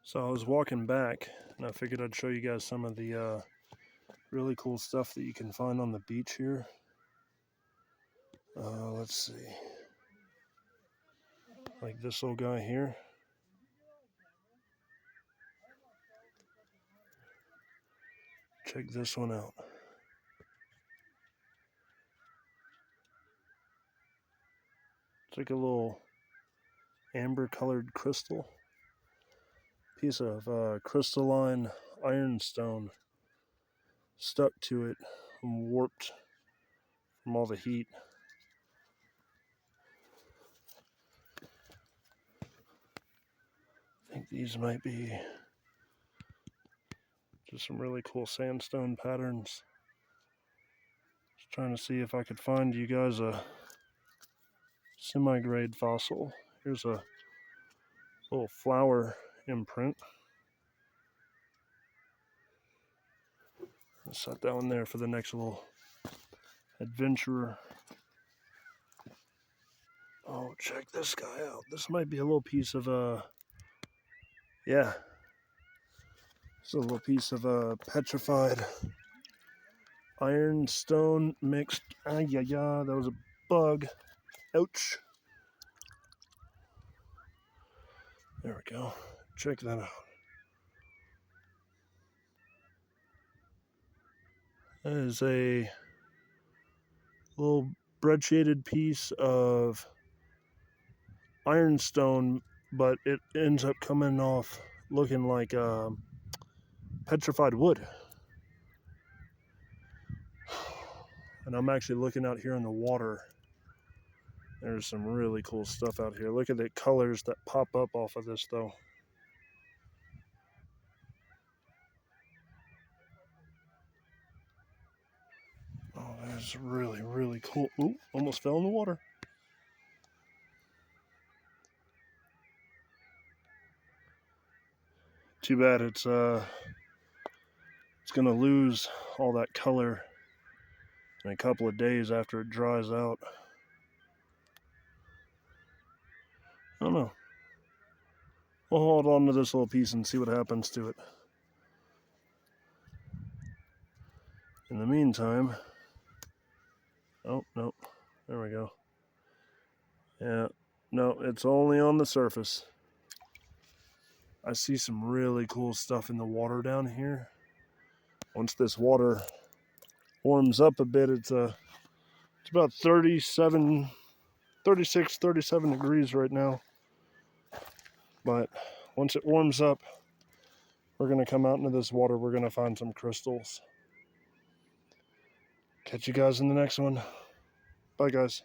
So I was walking back and I figured I'd show you guys some of the really cool stuff that you can find on the beach here. Let's see. Like this little guy here. Check this one out. It's like a little amber colored crystal. Piece of crystalline ironstone stuck to it and warped from all the heat. I think these might be just some really cool sandstone patterns. Just trying to see if I could find you guys a semi-grade fossil. Here's a little flower imprint. I'll set that one there for the next little adventurer. Oh, check this guy out. This might be a little piece of yeah. It's a little piece of petrified ironstone mixed. Yeah, that was a bug. Ouch. There we go. Check that out. That is a little bread shaded piece of ironstone, but it ends up coming off looking like petrified wood. And I'm actually looking out here in the water. There's some really cool stuff out here. Look at the colors that pop up off of this though. Oh, that's really, really cool. Ooh, almost fell in the water. Too bad it's gonna lose all that color in a couple of days after it dries out. I don't know. We'll hold on to this little piece and see what happens to it. In the meantime, oh, no, there we go. Yeah, no, it's only on the surface. I see some really cool stuff in the water down here. Once this water warms up a bit, it's about 36, 37 degrees right now. But once it warms up, we're going to come out into this water. We're going to find some crystals. Catch you guys in the next one. Bye, guys.